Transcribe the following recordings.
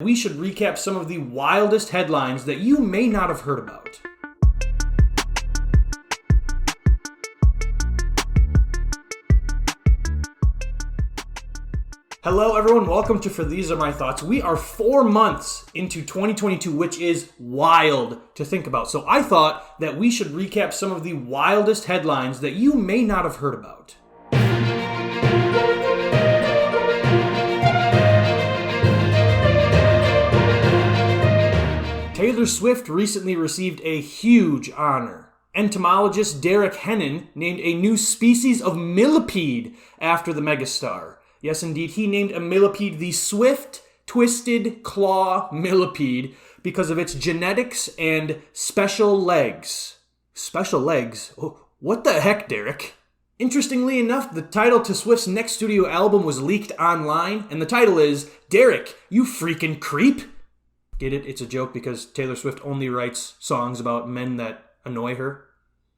We should recap some of the wildest headlines that you may not have heard about. Hello everyone, welcome to For These Are My Thoughts. We are 4 months into 2022, which is wild to think about. So I thought that we should recap some of the wildest headlines that you may not have heard about. Taylor Swift recently received a huge honor. Entomologist Derek Hennon named a new species of millipede after the megastar. Yes, indeed, he named a millipede the Swift Twisted Claw Millipede because of its genetics and special legs. Special legs? Oh, what the heck, Derek? Interestingly enough, the title to Swift's next studio album was leaked online, and the title is, Derek, You Freaking Creep? Get it? It's a joke because Taylor Swift only writes songs about men that annoy her.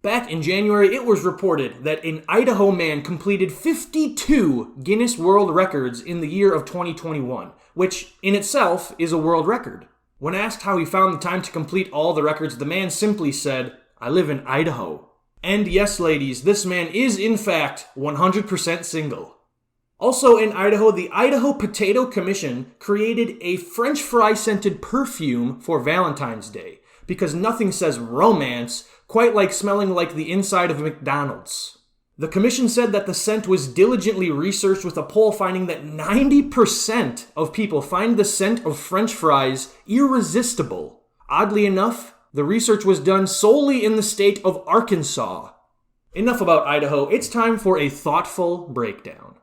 Back in January, it was reported that an Idaho man completed 52 Guinness World Records in the year of 2021, which in itself is a world record. When asked how he found the time to complete all the records, the man simply said, "I live in Idaho." And yes, ladies, this man is in fact 100% single. Also in Idaho, the Idaho Potato Commission created a French fry-scented perfume for Valentine's Day because nothing says romance quite like smelling like the inside of McDonald's. The commission said that the scent was diligently researched with a poll finding that 90% of people find the scent of French fries irresistible. Oddly enough, the research was done solely in the state of Arkansas. Enough about Idaho, it's time for a thoughtful breakdown.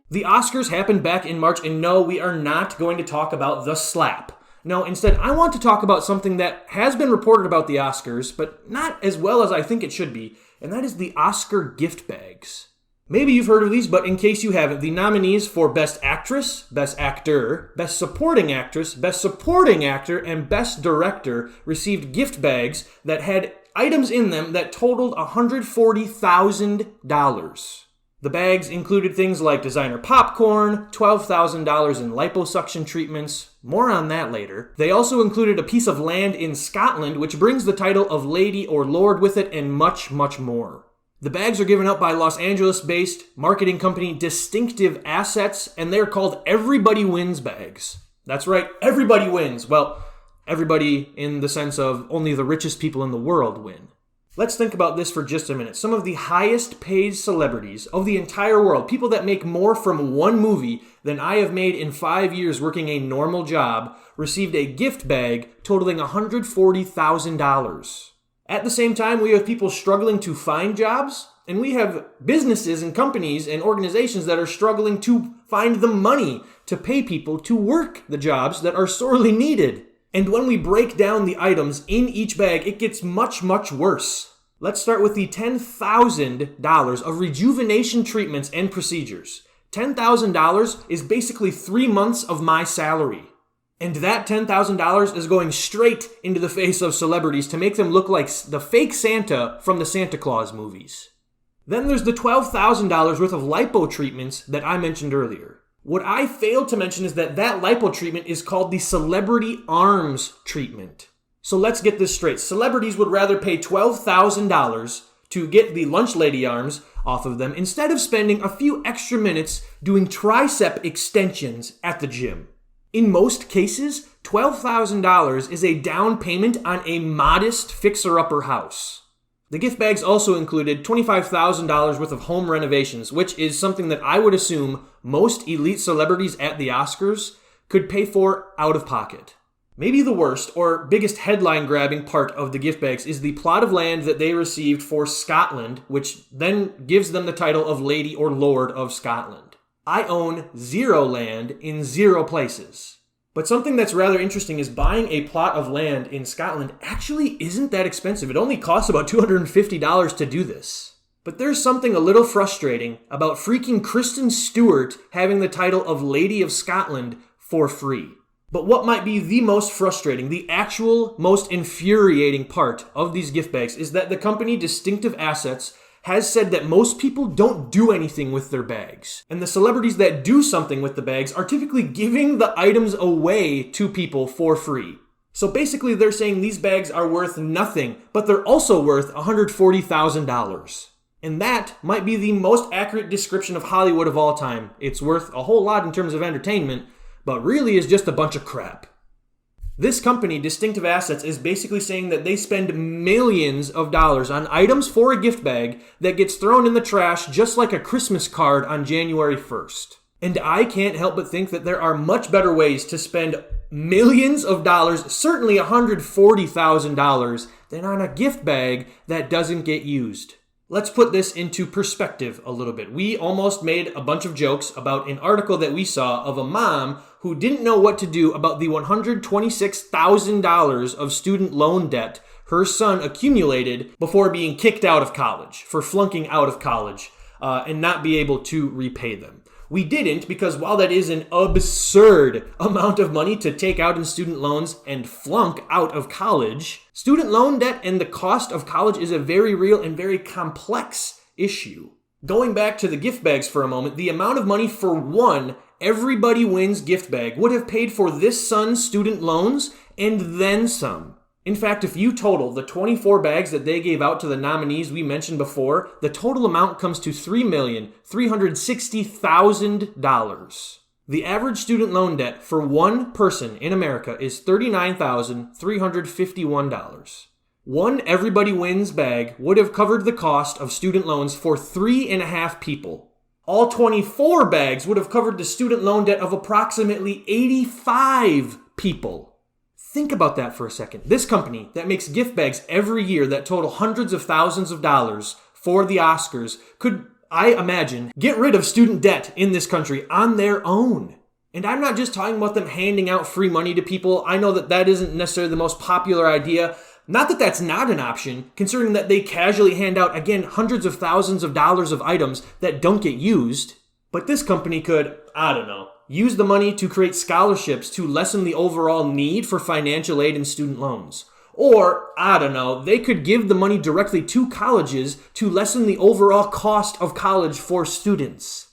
The Oscars happened back in March, and no, we are not going to talk about the slap. No, instead, I want to talk about something that has been reported about the Oscars, but not as well as I think it should be, and that is the Oscar gift bags. Maybe you've heard of these, but in case you haven't, the nominees for Best Actress, Best Actor, Best Supporting Actress, Best Supporting Actor, and Best Director received gift bags that had items in them that totaled $140,000. The bags included things like designer popcorn, $12,000 in liposuction treatments, more on that later. They also included a piece of land in Scotland, which brings the title of Lady or Lord with it, and much, much more. The bags are given out by Los Angeles-based marketing company Distinctive Assets, and they're called Everybody Wins bags. That's right, everybody wins. Well, everybody in the sense of only the richest people in the world win. Let's think about this for just a minute. Some of the highest paid celebrities of the entire world, people that make more from one movie than I have made in 5 years working a normal job, received a gift bag totaling $140,000. At the same time, we have people struggling to find jobs, and we have businesses and companies and organizations that are struggling to find the money to pay people to work the jobs that are sorely needed. And when we break down the items in each bag, it gets much, much worse. Let's start with the $10,000 of rejuvenation treatments and procedures. $10,000 is basically 3 months of my salary. And that $10,000 is going straight into the face of celebrities to make them look like the fake Santa from the Santa Claus movies. Then there's the $12,000 worth of lipo treatments that I mentioned earlier. What I failed to mention is that lipo treatment is called the celebrity arms treatment. So let's get this straight. Celebrities would rather pay $12,000 to get the lunch lady arms off of them instead of spending a few extra minutes doing tricep extensions at the gym. In most cases, $12,000 is a down payment on a modest fixer-upper house. The gift bags also included $25,000 worth of home renovations, which is something that I would assume most elite celebrities at the Oscars could pay for out of pocket. Maybe the worst or biggest headline-grabbing part of the gift bags is the plot of land that they received for Scotland, which then gives them the title of Lady or Lord of Scotland. I own 0 land in 0 places. But something that's rather interesting is buying a plot of land in Scotland actually isn't that expensive. It only costs about $250 to do this. But there's something a little frustrating about freaking Kristen Stewart having the title of Lady of Scotland for free. But what might be the most frustrating, the actual most infuriating part of these gift bags is that the company Distinctive Assets has said that most people don't do anything with their bags. And the celebrities that do something with the bags are typically giving the items away to people for free. So basically they're saying these bags are worth nothing, but they're also worth $140,000. And that might be the most accurate description of Hollywood of all time. It's worth a whole lot in terms of entertainment, but really is just a bunch of crap. This company, Distinctive Assets, is basically saying that they spend millions of dollars on items for a gift bag that gets thrown in the trash just like a Christmas card on January 1st. And I can't help but think that there are much better ways to spend millions of dollars, certainly $140,000, than on a gift bag that doesn't get used. Let's put this into perspective a little bit. We almost made a bunch of jokes about an article that we saw of a mom who didn't know what to do about the $126,000 of student loan debt her son accumulated before being kicked out of college, for flunking out of college, and not be able to repay them. We didn't because while that is an absurd amount of money to take out in student loans and flunk out of college, student loan debt and the cost of college is a very real and very complex issue. Going back to the gift bags for a moment, the amount of money for one Everybody Wins gift bag would have paid for this son's student loans and then some. In fact, if you total the 24 bags that they gave out to the nominees we mentioned before, the total amount comes to $3,360,000. The average student loan debt for one person in America is $39,351. One Everybody Wins bag would have covered the cost of student loans for 3.5 people. All 24 bags would have covered the student loan debt of approximately 85 people. Think about that for a second. This company that makes gift bags every year that total hundreds of thousands of dollars for the Oscars could, I imagine, get rid of student debt in this country on their own. And I'm not just talking about them handing out free money to people. I know that that isn't necessarily the most popular idea. Not that that's not an option, considering that they casually hand out, again, hundreds of thousands of dollars of items that don't get used. But this company could, use the money to create scholarships to lessen the overall need for financial aid and student loans. Or, they could give the money directly to colleges to lessen the overall cost of college for students.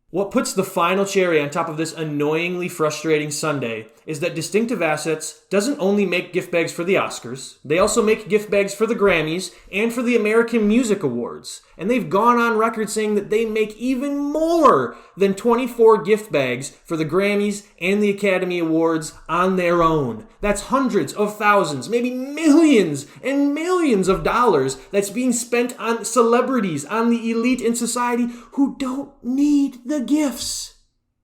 What puts the final cherry on top of this annoyingly frustrating sundae is that Distinctive Assets doesn't only make gift bags for the Oscars, they also make gift bags for the Grammys and for the American Music Awards. And they've gone on record saying that they make even more than 24 gift bags for the Grammys and the Academy Awards on their own. That's hundreds of thousands, maybe millions and millions of dollars that's being spent on celebrities, on the elite in society who don't need the gifts.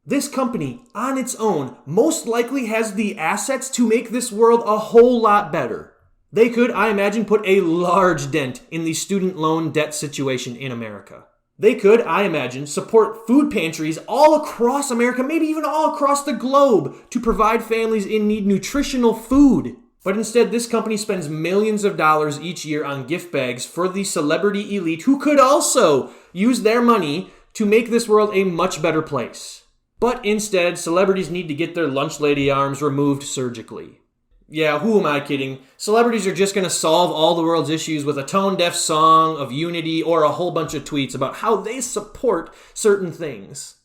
This company, on its own, most likely has the assets to make this world a whole lot better. They could, I imagine, put a large dent in the student loan debt situation in America. They could, I imagine, support food pantries all across America, maybe even all across the globe, to provide families in need nutritional food. But instead, this company spends millions of dollars each year on gift bags for the celebrity elite who could also use their money to make this world a much better place. But instead, celebrities need to get their lunch lady arms removed surgically. Yeah, who am I kidding? Celebrities are just going to solve all the world's issues with a tone-deaf song of unity or a whole bunch of tweets about how they support certain things.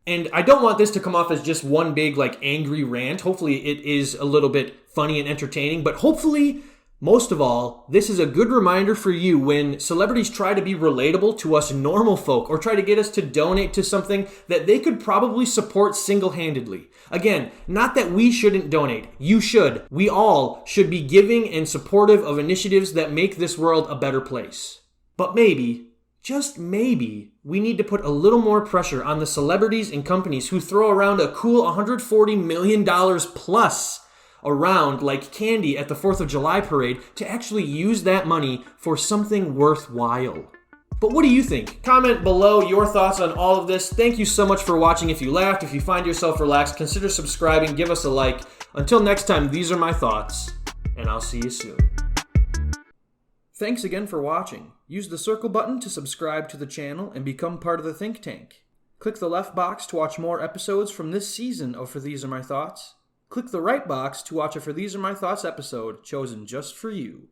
And I don't want this to come off as just one big, angry rant. Hopefully it is a little bit funny and entertaining, but hopefully, most of all, this is a good reminder for you when celebrities try to be relatable to us normal folk or try to get us to donate to something that they could probably support single-handedly. Again, not that we shouldn't donate. You should. We all should be giving and supportive of initiatives that make this world a better place. But maybe, just maybe, we need to put a little more pressure on the celebrities and companies who throw around a cool $140 million plus around like candy at the 4th of July parade to actually use that money for something worthwhile. But what do you think? Comment below your thoughts on all of this. Thank you so much for watching. If you laughed, if you find yourself relaxed, consider subscribing, give us a like. Until next time, these are my thoughts, and I'll see you soon. Thanks again for watching. Use the circle button to subscribe to the channel and become part of the think tank. Click the left box to watch more episodes from this season of For These Are My Thoughts. Click the right box to watch a For These Are My Thoughts episode chosen just for you.